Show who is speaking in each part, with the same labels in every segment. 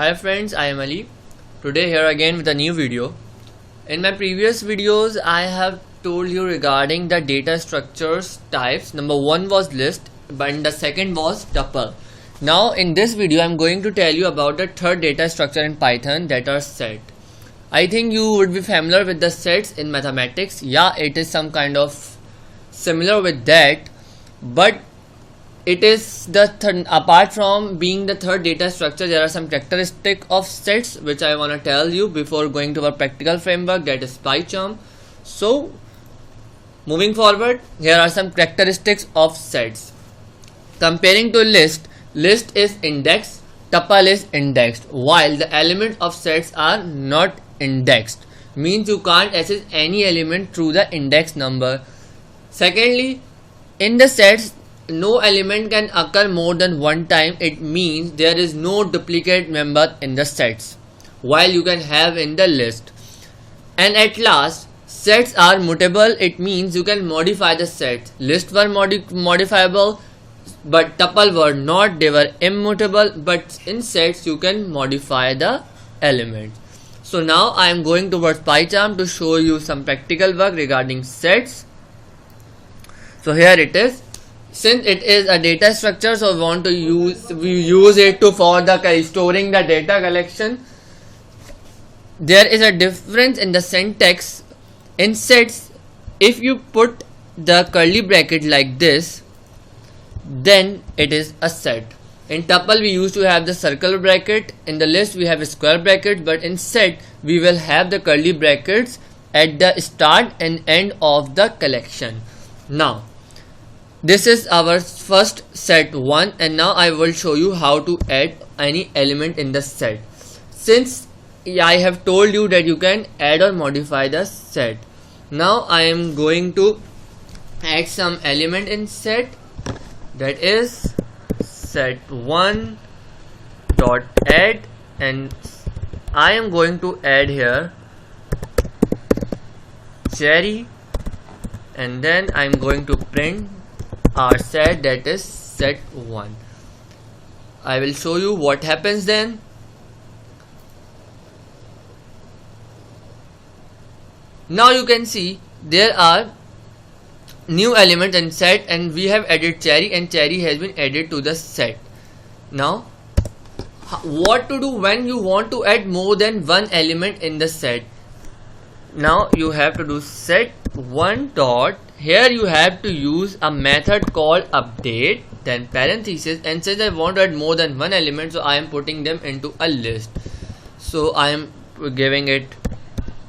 Speaker 1: Hi friends, I am Ali. Today here again with a new video. In my previous videos I have told you regarding the data structures types. Number 1 was list, but the second was tuple. Now in this video I am going to tell you about the third data structure in Python, that are set. I think you would be familiar with the sets in mathematics. Yeah, it is some kind of similar with that, but it is the apart from being the third data structure, there are some characteristics of sets which I want to tell you before going to our practical framework, that is PyCharm. So moving forward, here are some characteristics of sets. Comparing to list is indexed, tuple is indexed, while the elements of sets are not indexed, means you can't access any element through the index number. Secondly, in the sets no element can occur more than one time. It means there is no duplicate member in the sets, while you can have in the list. And at last, sets are mutable. It means you can modify the sets. List were modifiable, but tuple were not. They were immutable, but in sets you can modify the elements. So now I am going towards PyCharm to show you some practical work regarding sets. So here it is. Since it is a data structure, so we use it for the storing the data collection. There is a difference in the syntax. In sets, if you put the curly bracket like this, then it is a set. In tuple we used to have the circle bracket, in the list we have a square bracket, but in set we will have the curly brackets at the start and end of the collection. Now this is our first set 1, and now I will show you how to add any element in the set. Since I have told you that you can add or modify the set, now I am going to add some element in set, that is set1 dot add, and I am going to add here cherry, and then I am going to print our set, that is set1. I will show you what happens then. Now you can see there are new elements in set, and we have added cherry, and cherry has been added to the set. Now what to do when you want to add more than one element in the set? Now you have to do set1 dot, here you have to use a method called update, then parenthesis, and since I want to add more than one element, so I am putting them into a list. So I am giving it,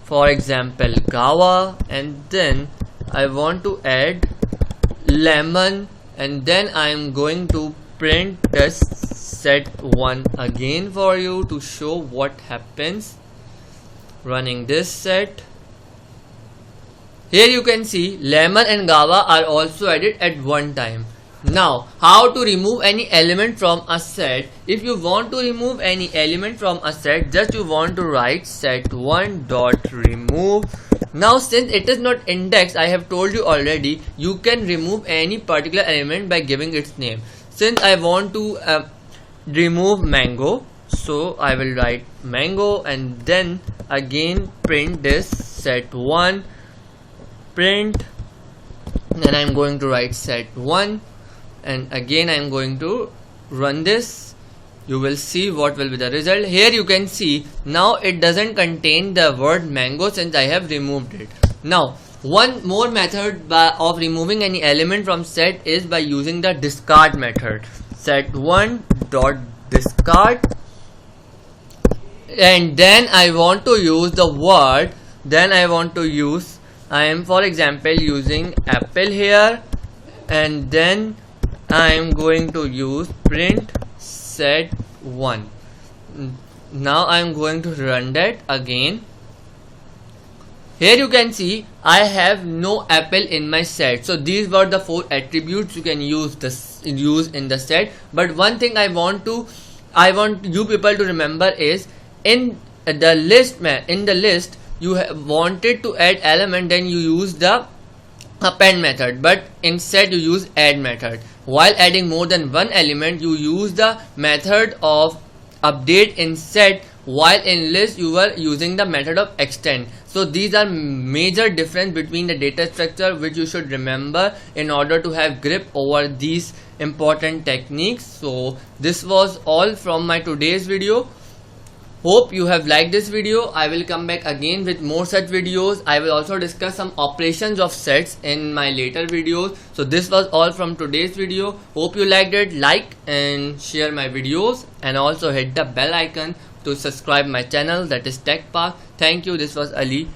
Speaker 1: for example, guava, and then I want to add lemon, and then I am going to print this set1 again for you to show what happens running this set. Here you can see lemon and guava are also added at one time. Now how to remove any element from a set? If you want to remove any element from a set, just you want to write set1 dot remove. Now since it is not indexed, I have told you already, you can remove any particular element by giving its name. Since I want to remove mango, so I will write mango, and then again print this set1 print, then I am going to write set1, and again I am going to run this. You will see what will be the result. Here you can see now it doesn't contain the word mango since I have removed it. Now one more method of removing any element from set is by using the discard method. Set1 dot discard, and then I want to use the word, then I want to use, I am for example using apple here, and then I am going to use print set1. Now I am going to run that again. Here you can see I have no apple in my set. So these were the 4 attributes you can use in the set. But one thing I want you people to remember is, in the list you wanted to add element, then you use the append method, but instead you use add method. While adding more than one element, you use the method of update in set, while in list you were using the method of extend. So these are major difference between the data structure which you should remember in order to have grip over these important techniques. So this was all from my today's video. Hope you have liked this video. I will come back again with more such videos. I will also discuss some operations of sets in my later videos. So this was all from today's video. Hope you liked it. Like and share my videos, and also hit the bell icon to subscribe my channel, that is Tech Park. Thank you. This was Ali.